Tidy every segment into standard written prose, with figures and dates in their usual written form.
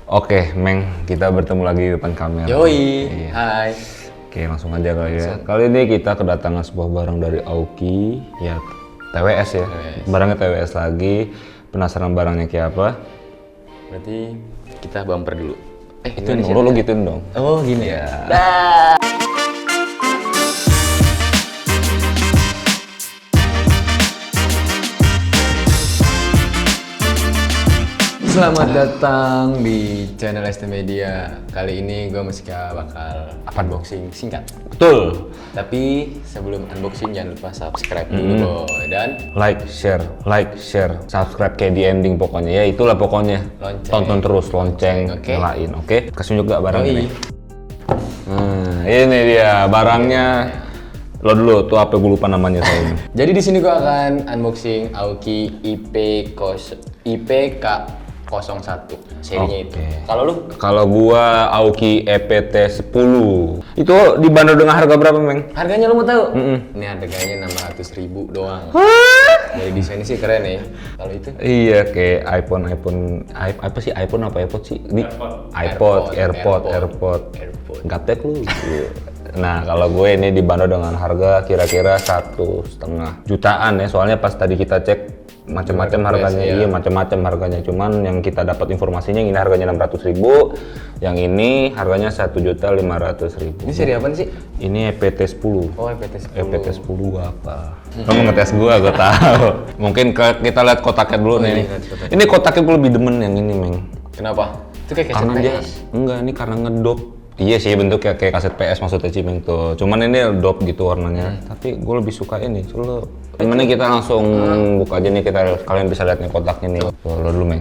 Oke, Meng, kita bertemu lagi di depan kamera. Yoi, Iya. hai. Oke, langsung aja kali ya. Kali ini kita kedatangan sebuah barang dari Aoki, ya TWS ya. Barangnya TWS lagi. Penasaran barangnya kayak apa? Berarti kita bumper dulu. Itu lu gituin dong. Oh gini Ya. Selamat datang di channel ST Media. Kali ini gue masih bakal unboxing singkat. Betul. Tapi sebelum unboxing jangan lupa subscribe dulu boy. Dan Like, share, subscribe kayak di ending pokoknya. Ya itulah pokoknya. Lonceng. Tonton terus lonceng, Oke. nyalain, oke? Kasih juga barangnya Yoi. nih. Nah, ini dia barangnya. Lo dulu tuh apa gue lupa namanya saya. Jadi di sini gue akan unboxing Aoki IPK01 serinya itu. Kalau lu? Kalau gua Aoki EPT 10. Itu dibanderol dengan harga berapa, Meng? Harganya lu mau tahu? Ini harganya 600.000 doang. Dari desainnya sih keren ya. Kalau itu? Iya, kayak iPhone apa sih? iPhone apa iPod sih? AirPod. Gaptek lu. Nah, kalau gue ini dibanderol dengan harga kira-kira 1,5 jutaan ya. Soalnya pas tadi kita cek macam-macam harganya, iya macam-macam harganya. Cuman yang kita dapat informasinya ini harganya 600.000, yang ini harganya 1.500.000. Ini seri apa sih? Ini EPT 10. Oh, EPT 10. EPT 10 apa? Kamu ngetes gua tahu. Mungkin kita lihat kotaknya dulu nih. Ini kotaknya gue lebih demen yang ini, Meng. Kenapa? Itu kayak kaset Karena dia PS. enggak, ini karena ngedop. Iya sih bentuknya kayak kaset PS maksudnya Cimeng tuh. Cuman ini dop gitu warnanya. Tapi gue lebih suka ini. Coba gimana kita langsung buka aja nih, kalian bisa lihat nih kotaknya nih. Tuh, lo dulu, Meng.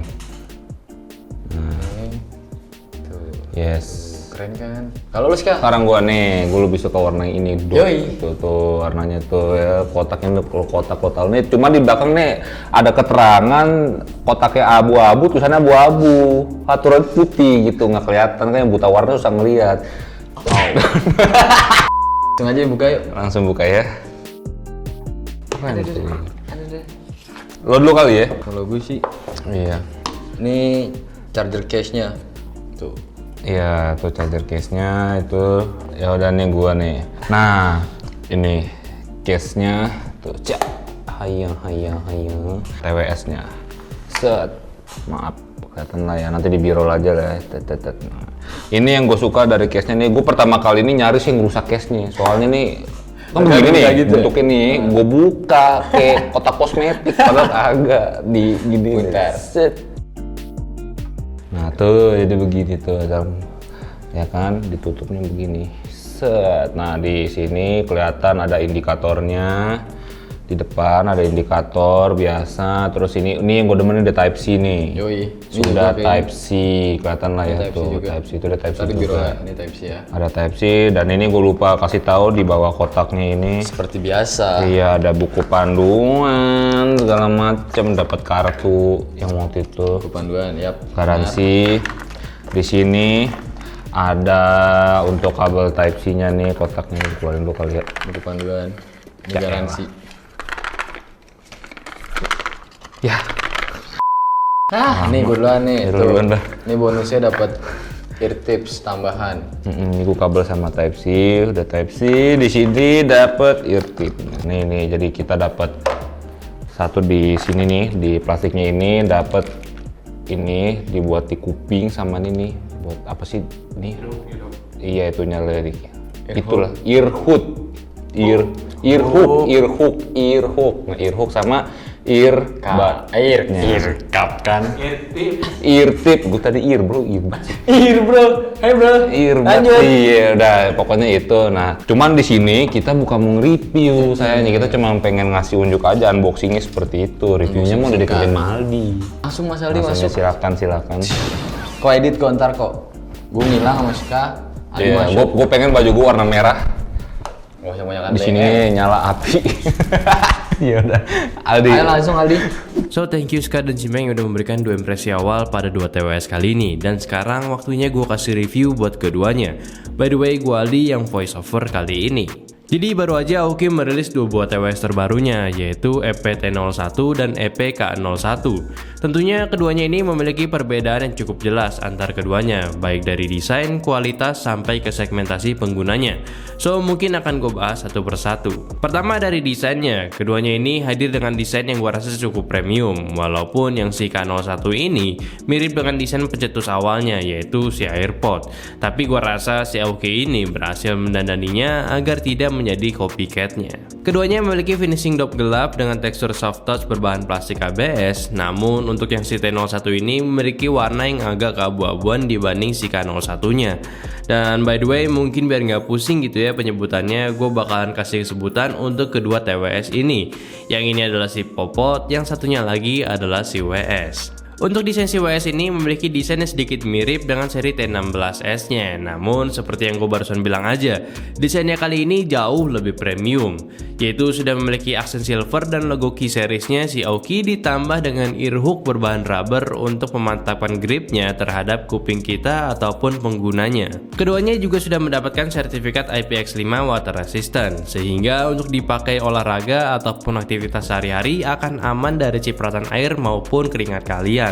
Tuh, Yes. keren kan? Kalau lu sekarang? Sekarang gua nih, gue lebih suka warna ini dop. Yoi. Tuh warnanya tuh ya, kotaknya tuh kalau kotak lo tahu nih. Cuma di belakang nih ada keterangan kotaknya abu-abu, tulisannya abu-abu, aturan putih gitu, nggak kelihatan kan, yang buta warna susah ngelihat. Langsung aja buka yuk. Langsung buka ya. Keren sih. Ada. Lo dulu kali ya? Kalau gue sih, Iya. ini charger case-nya. Tuh. Iya, tuh charger case-nya itu. Ya udah nih gua nih. Nah, ini case-nya tuh, cak. Hayang. TWS-nya. Set. Maaf, kelihatan lah ya. Nanti di biro aja lah. Tet. Nah, ini yang gue suka dari case-nya nih. Gue pertama kali ini nyari sih ngerusak case-nya. Soalnya nih kan begini nih, gitu ya? bentuknya nih, gue buka kayak kotak kosmetik, padahal agak di gini. Bentar. Set. Nah tuh jadi begini tuh, ya kan, ditutupnya begini. Set. Nah di sini kelihatan ada indikatornya. Di depan ada indikator biasa. Terus ini yang gue demen ada Type C nih. Yoi. Sudah Type C, kelihatan lah ya Type C tuh. juga. Type C itu ada Type C Tadi biro juga. ini Type C ya. Ada Type C dan ini gue lupa kasih tahu di bawah kotaknya ini. Seperti biasa. Iya, ada buku panduan segala macam, dapat kartu yang waktu itu Panduan, yap. garansi. Di sini ada untuk kabel Type C-nya nih, kotaknya dikeluarin dulu kali ya. Buku panduan. Ini Ya garansi. Ya, Nih duluan nih. Itu duluan dah. Ini bonusnya dapat ear tips tambahan. ini gua kabel sama Type C, udah Type C. Di sini dapat ear tip. Nih, jadi kita dapat satu di sini nih, di plastiknya ini dapat ini dibuat di kuping sama ini nih, buat apa sih nih? Iya itunya lagi. Itulah ear hook. Ear hook. Nah, ear hook sama ear cup kan. ear tip. Gue tadi ear bro. Ear bro. Hai bro. Ear Lanjut. Iya udah pokoknya itu. Nah cuman di sini kita bukan mau review sayangnya, kita cuma pengen ngasih unjuk aja unboxingnya seperti itu. Reviewnya mau udah dikerjain Maldi. Langsung Mas Aldi Langsung masuk. ya, silakan. Kok edit kok ntar kok. Gue ngilang sama Sika. Aldi Iya, masuk. gue pengen baju gue warna merah. Gak usah banyak Di sini nyala api. Ya udah. Aldi. Ayo langsung Aldi. So thank you Ska dan Cimeng udah memberikan 2 impresi awal pada 2 TWS kali ini. Dan sekarang waktunya gue kasih review buat keduanya. By the way, gue Aldi yang voice over kali ini. Jadi baru aja Aoki merilis dua buah TWS terbarunya, yaitu EPT01 dan EPK01. Tentunya keduanya ini memiliki perbedaan yang cukup jelas antar keduanya, baik dari desain, kualitas, sampai ke segmentasi penggunanya. So mungkin akan gue bahas satu persatu. Pertama dari desainnya, keduanya ini hadir dengan desain yang gue rasa cukup premium, walaupun yang si K01 ini mirip dengan desain pencetus awalnya, yaitu si AirPod. Tapi gue rasa si Aoki ini berhasil mendandaninya agar tidak menjadi copycatnya. Keduanya memiliki finishing dop gelap dengan tekstur soft touch berbahan plastik ABS, namun untuk yang si T01 ini memiliki warna yang agak keabu-abuan dibanding si K01-nya. Dan by the way, mungkin biar nggak pusing gitu ya penyebutannya, gue bakalan kasih sebutan untuk kedua TWS ini. Yang ini adalah si Popot, yang satunya lagi adalah si WS. Untuk desain si WS ini memiliki desain yang sedikit mirip dengan seri T16S-nya. Namun seperti yang gue barusan bilang aja, desainnya kali ini jauh lebih premium, yaitu sudah memiliki aksen silver dan logo key seriesnya si Aoki ditambah dengan ear hook berbahan rubber untuk memantapkan gripnya terhadap kuping kita ataupun penggunanya. Keduanya juga sudah mendapatkan sertifikat IPX5 water resistant, sehingga untuk dipakai olahraga ataupun aktivitas sehari-hari akan aman dari cipratan air maupun keringat kalian.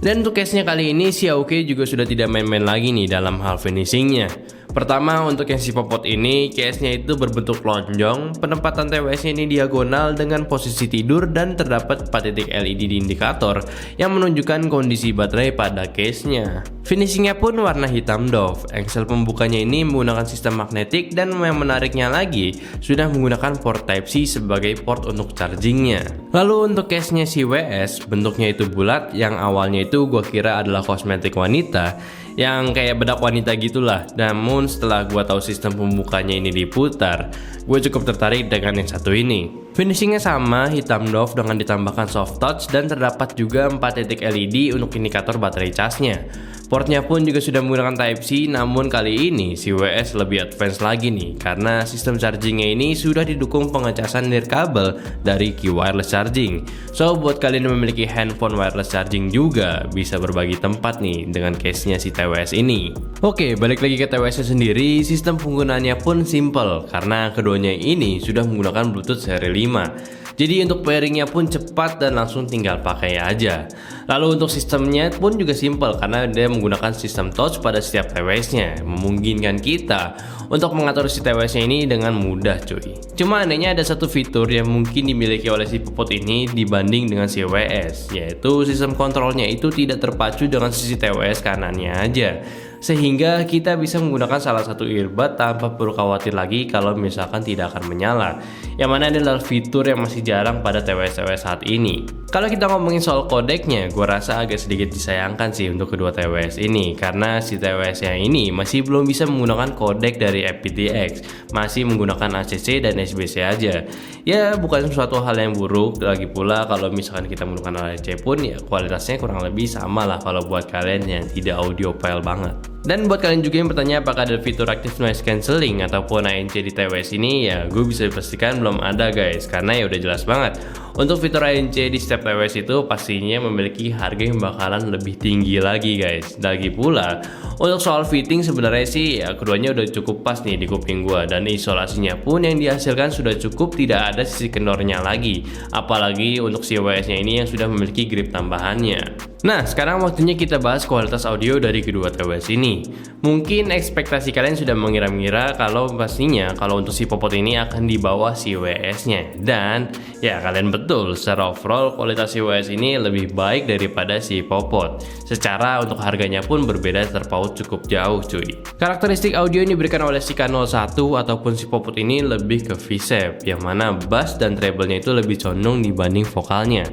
Dan untuk case-nya kali ini si Aoki juga sudah tidak main-main lagi nih dalam hal finishingnya. Pertama, untuk yang si Popot ini, case-nya itu berbentuk lonjong, penempatan TWS-nya ini diagonal dengan posisi tidur dan terdapat 4 titik LED di indikator yang menunjukkan kondisi baterai pada case-nya. Finishingnya pun warna hitam doff. Engsel pembukanya ini menggunakan sistem magnetik dan yang menariknya lagi sudah menggunakan port Type-C sebagai port untuk chargingnya. Lalu untuk case-nya si WS, bentuknya itu bulat yang awalnya itu gua kira adalah kosmetik wanita, yang kayak bedak wanita gitulah. Namun setelah gua tahu sistem pembukanya ini diputar, gue cukup tertarik dengan yang satu ini. Finishingnya sama, hitam doff dengan ditambahkan soft touch dan terdapat juga 4 titik LED untuk indikator baterai casnya. Portnya pun juga sudah menggunakan Type-C, namun kali ini si WS lebih advance lagi nih, karena sistem chargingnya ini sudah didukung pengecasan nirkabel dari Qi Wireless Charging. So buat kalian yang memiliki handphone wireless charging juga bisa berbagi tempat nih dengan case-nya si TWS ini. Oke, balik lagi ke TWS-nya sendiri, sistem penggunaannya pun simple karena keduanya ini sudah menggunakan Bluetooth seri 5. Jadi untuk pairingnya pun cepat dan langsung tinggal pakai aja. Lalu untuk sistemnya pun juga simple karena dia menggunakan sistem touch pada setiap TWS-nya, memungkinkan kita untuk mengatur si TWS-nya ini dengan mudah cuy. Cuma anehnya ada satu fitur yang mungkin dimiliki oleh si Popot ini dibanding dengan si WS, yaitu sistem kontrolnya itu tidak terpacu dengan sisi TWS kanannya aja, sehingga kita bisa menggunakan salah satu earbud tanpa perlu khawatir lagi kalau misalkan tidak akan menyala, yang mana adalah fitur yang masih jarang pada TWS-TWS saat ini. Kalau kita ngomongin soal kodeknya, gue rasa agak sedikit disayangkan sih untuk kedua TWS ini, karena si TWS yang ini masih belum bisa menggunakan kodek dari aptX, masih menggunakan ACC dan SBC aja. Ya bukan suatu hal yang buruk, lagi pula kalau misalkan kita menggunakan ACC pun ya kualitasnya kurang lebih sama lah kalau buat kalian yang tidak audiophile banget. Dan buat kalian juga yang bertanya apakah ada fitur active noise cancelling ataupun ANC di TWS ini, ya gue bisa pastikan belum ada guys, karena ya udah jelas banget untuk fitur ANC di setiap TWS itu pastinya memiliki harga yang bakalan lebih tinggi lagi guys. Lagi pula untuk soal fitting sebenarnya sih ya keduanya udah cukup pas nih di kuping gua, dan isolasinya pun yang dihasilkan sudah cukup, tidak ada sisi kendornya lagi, apalagi untuk si WS nya ini yang sudah memiliki grip tambahannya. Nah sekarang waktunya kita bahas kualitas audio dari kedua TWS ini. Mungkin ekspektasi kalian sudah mengira-ngira kalau pastinya kalau untuk si Popot ini akan di bawah si WS nya, dan ya kalian betul, secara overall kualitas si WS ini lebih baik daripada si Popot. Secara untuk harganya pun berbeda terpaut cukup jauh cuy. Karakteristik audio yang diberikan oleh si K01 ataupun si Popot ini lebih ke V-shape, yang mana bass dan treble-nya itu lebih condong dibanding vokalnya.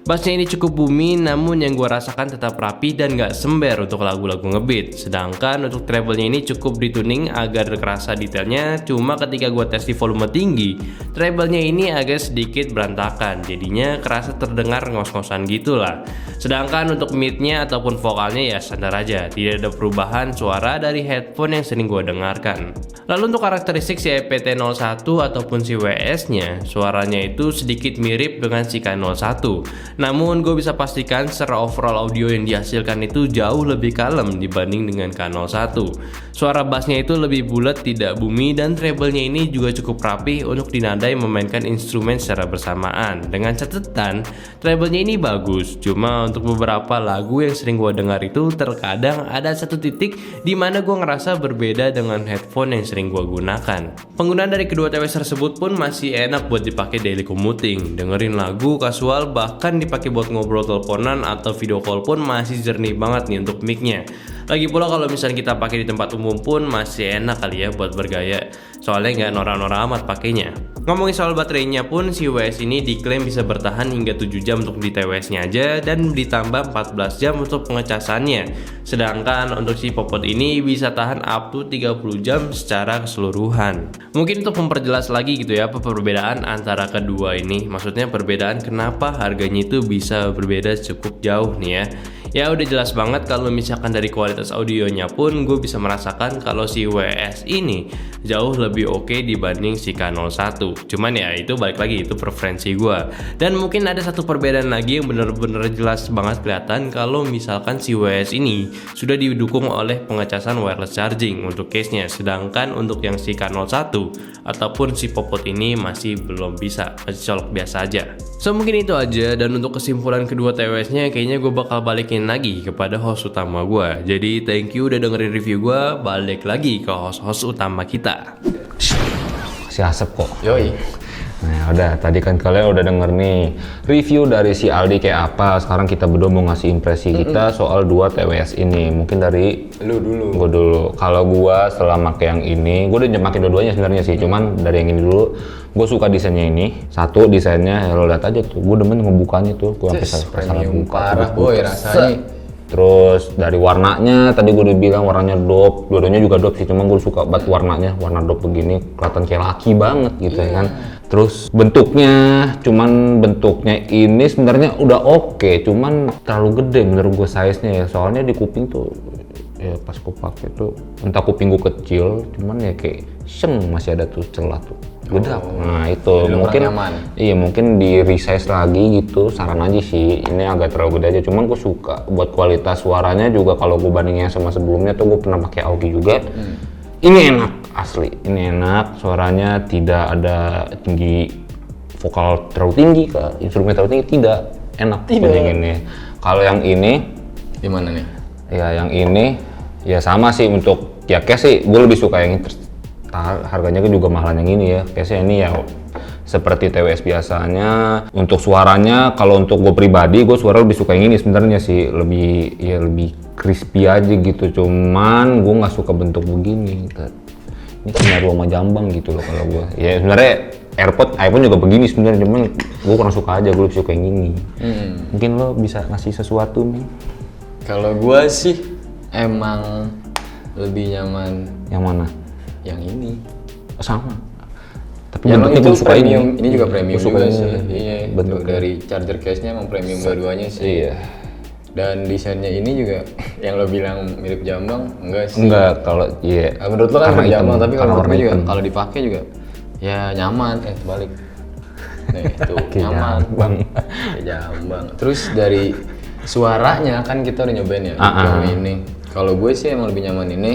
Bassnya ini cukup booming, namun yang gue rasakan tetap rapi dan gak sember untuk lagu-lagu ngebeat. Sedangkan untuk treble-nya ini cukup dituning agar kerasa detailnya, cuma ketika gue tes di volume tinggi, treble-nya ini agak sedikit berantakan, jadinya kerasa terdengar ngos-ngosan gitu lah. Sedangkan untuk mid-nya ataupun vokalnya ya standar aja, tidak ada perubahan suara dari headphone yang sering gue dengarkan. Lalu untuk karakteristik si EPT01 ataupun si WS-nya, suaranya itu sedikit mirip dengan si K01. Namun gue bisa pastikan secara overall audio yang dihasilkan itu jauh lebih kalem dibanding dengan K01. Suara bassnya itu lebih bulat, tidak bumi, dan treble-nya ini juga cukup rapih untuk dinadai memainkan instrumen secara bersamaan. Dengan catatan, treble-nya ini bagus, cuma untuk beberapa lagu yang sering gue dengar itu terkadang ada satu titik di mana gue ngerasa berbeda dengan headphone yang sering gue gunakan. Penggunaan dari kedua TWS tersebut pun masih enak buat dipakai daily commuting, dengerin lagu kasual, bahkan dipakai buat ngobrol teleponan atau video call pun masih jernih banget nih untuk mic-nya. Lagi pula kalau misalnya kita pakai di tempat umum pun masih enak kali ya buat bergaya, soalnya nggak norak-norak amat pakainya. Ngomongin soal baterainya pun, si WS ini diklaim bisa bertahan hingga 7 jam untuk di TWS-nya aja dan ditambah 14 jam untuk pengecasannya. Sedangkan untuk si Popot ini bisa tahan up to 30 jam secara keseluruhan. Mungkin untuk memperjelas lagi gitu ya apa perbedaan antara kedua ini. Maksudnya perbedaan kenapa harganya itu bisa berbeda cukup jauh nih ya. Ya udah jelas banget kalau misalkan dari kualitas audionya pun gue bisa merasakan kalau si WS ini jauh lebih oke dibanding si K01. Cuman ya itu balik lagi, itu preferensi gue. Dan mungkin ada satu perbedaan lagi yang bener-bener jelas banget kelihatan kalau misalkan si WS ini sudah didukung oleh pengecasan wireless charging untuk case-nya. Sedangkan untuk yang si K01 ataupun si Popot ini masih belum bisa, masih colok biasa aja. So mungkin itu aja, dan untuk kesimpulan kedua TWS-nya kayaknya gue bakal balikin lagi kepada host utama gue. Jadi thank you udah dengerin review gue, balik lagi ke host-host utama kita. Si asap kok. Yoi. Nah udah, tadi kan kalian udah denger nih review dari si Aldi kayak apa. Sekarang kita berdua mau ngasih impresi kita soal dua TWS ini. Mungkin dari Lu dulu. gue dulu. Kalau gue setelah pakai yang ini, gue udah pakai dua-duanya sebenarnya sih. Cuman dari yang ini dulu, gue suka desainnya ini. Satu, desainnya ya lo lihat aja tuh. Gue demen ngebukanya tuh. Gue sampai Premium parah boy rasanya. Terus dari warnanya, tadi gue udah bilang warnanya dope, dua-duanya juga dope sih, cuma gue suka banget warnanya, warna dope begini, kelihatan kayak laki banget gitu ya kan. Terus bentuknya, cuman bentuknya ini sebenarnya udah oke, cuman terlalu gede menurut gue size-nya ya, soalnya di kuping tuh, ya pas gue pakai tuh, entah kuping gue kecil, cuman ya kayak masih ada tuh celah tuh. Bedak. Nah itu mungkin iya mungkin di resize lagi gitu, saran aja sih, ini agak terlalu gede aja, cuman gue suka buat kualitas suaranya juga. Kalau gue bandingin sama sebelumnya tuh gue pernah pakai Augie juga. Ini enak asli, ini enak, suaranya tidak ada tinggi vokal terlalu tinggi ke instrumen terlalu tinggi, tidak enak bandinginnya. Kalau yang ini gimana nih? Ya yang ini ya sama sih, untuk ya case sih gue lebih suka yang ini. Harganya juga mahalan yang ini ya, case ini ya seperti TWS biasanya. Untuk suaranya, kalau untuk gue pribadi, gue suara lebih suka yang ini sebenarnya sih, lebih crispy aja gitu. Cuman gue nggak suka bentuk begini. Ini kayak rumah jambang gitu loh kalau gue. Ya sebenarnya iPhone juga begini sebenarnya, cuman gue kurang suka aja, gue lebih suka yang ini. Mungkin lo bisa ngasih sesuatu nih. Kalau gue sih emang lebih nyaman yang mana? Yang ini. Sama. Tapi yang bentuknya itu gue suka premium, ini juga premium juga ini. sih. Iya, bentuk dari charger case-nya emang premium dua-duanya sih. Iya. Dan desainnya ini juga yang lo bilang mirip jambang, enggak sih? Enggak, kalau iya. Menurut lo kan mirip jambang, tapi kalau menurut warna gue juga hitam. kalau dipakai juga ya nyaman. Terbalik. Nih, itu nyaman. Bang. Kayak jambang. Terus dari suaranya kan kita udah nyobain ya yang ini. Kalau gue sih emang lebih nyaman ini.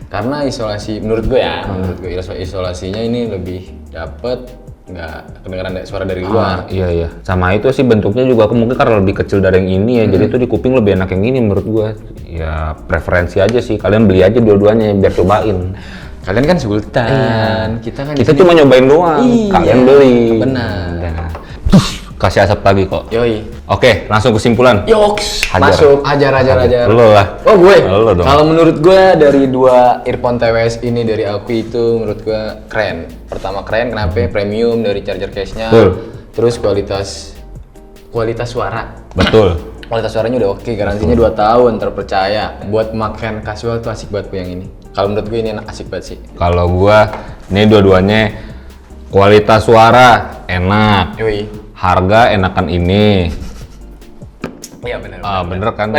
Karena isolasi, menurut gue ya, menurut gue isolasinya ini lebih dapet, nggak kedengeran suara dari luar. Iya. Sama itu sih bentuknya juga, aku mungkin karena lebih kecil dari yang ini ya, jadi tuh di kuping lebih enak yang ini menurut gue. Ya preferensi aja sih, kalian beli aja dua-duanya biar cobain. Kalian kan sultan, kita kan Kita cuma nyobain doang, kalian beli. Benar. Nah. Kasih asap lagi kok. Yoi. Oke, langsung kesimpulan. Yoks, Hajar. masuk, ajar. Lo lah. Oh gue. Lo dong. Kalau menurut gue dari dua earphone TWS ini dari aku itu menurut gue keren. Pertama keren, kenapa? Premium dari charger case-nya. Terus kualitas suara. Betul. Kualitas suaranya udah oke, garansinya 2 tahun, terpercaya. Buat makan casual tuh asik banget yang ini. Kalau menurut gue ini enak, asik banget sih. Kalau gua, ini dua-duanya kualitas suara enak. Yoi. Harga enakan ini. Iya benar. Bener kan.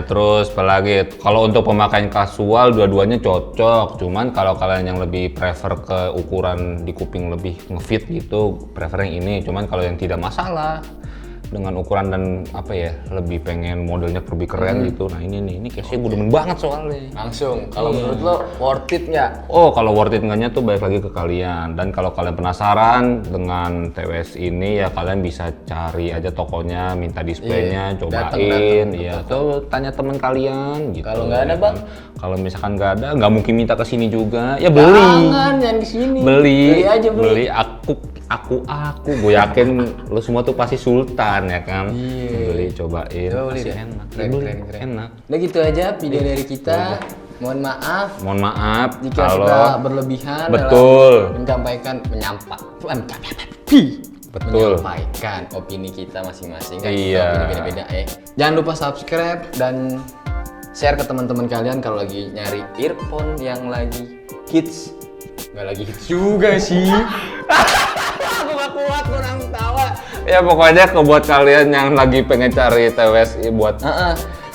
Terus apalagi kalau untuk pemakaian kasual dua-duanya cocok. Cuman kalau kalian yang lebih prefer ke ukuran di kuping lebih ngefit gitu, prefer yang ini. Cuman kalau yang tidak masalah, dengan ukuran dan apa ya, lebih pengen modelnya lebih keren gitu. Nah ini case-nya gue demen banget soalnya. Langsung, kalau menurut lo worth it nggak? Oh, kalau worth it enggaknya tuh balik lagi ke kalian. Dan kalau kalian penasaran dengan TWS ini ya kalian bisa cari aja tokonya, minta displaynya, cobain. Iya, tuh tanya teman kalian gitu. Kalau nggak ada, Bang? Kalau misalkan nggak ada, nggak mungkin minta ke sini juga. Ya beli. Jangan di sini. Beli aja beli. Aku gue yakin lu semua tuh pasti sultan ya kan. Beli cobain. Coba beli Pasti deh. enak. Keren, Beli, keren. enak. Udah gitu aja video dari kita. Mohon maaf jika kalau kita berlebihan betul. dalam Betul. menyampaikan opini kita masing-masing kan. Iya. Opini beda-beda ya. Jangan lupa subscribe dan share ke teman-teman kalian kalau lagi nyari earphone yang lagi hits. Nggak lagi hits juga sih. Aku gak kuat kurang tawa. Ya pokoknya buat kalian yang lagi pengen cari TWS buat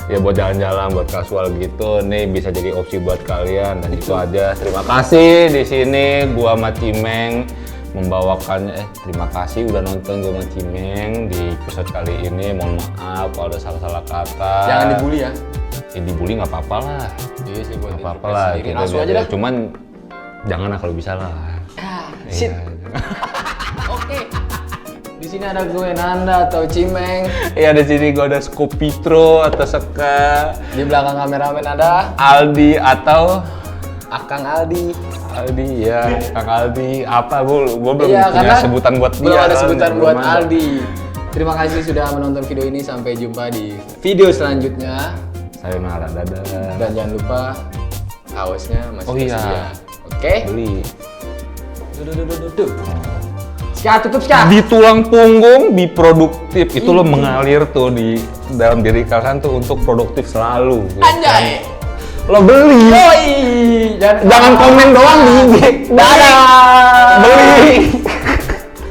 ya buat jalan-jalan, buat kasual gitu, nih bisa jadi opsi buat kalian. Dan itu aja. Terima kasih di sini gua sama Cimeng membawakannya. Terima kasih udah nonton gua sama Cimeng di episode kali ini. Mohon maaf kalau ada salah-salah kata. Jangan dibully ya. Ya dibully nggak apa-apa lah. Iya sih buat Nggak apa-apa lah. sendiri. Kita Langsung aja beda. dah. Cuman jangan lah kalau bisa lah. Shit. Iya. Oke. Di sini ada gue Nanda atau Cimeng. Iya di sini gua ada Skopitro atau Seka, Di belakang kameramen ada Aldi atau Akang Aldi. Aldi ya, Kang Aldi apa gua belum Iya, punya karena sebutan buat dia. belum ada kan. sebutan Belum buat ada. Aldi. Terima kasih sudah menonton video ini. Sampai jumpa di video selanjutnya. Sayonara, dadah. Dan jangan lupa kaosnya masih Oh iya. tersedia. Oke? Beli. Duh. Ska, tutup Ska. Di tulang punggung, be produktif. Itu lo mengalir tuh di dalam diri kalian tuh untuk produktif selalu. gitu. Anjay. Lo beli. Yoi. Jangan komen doang di IG. Dadah. Beli.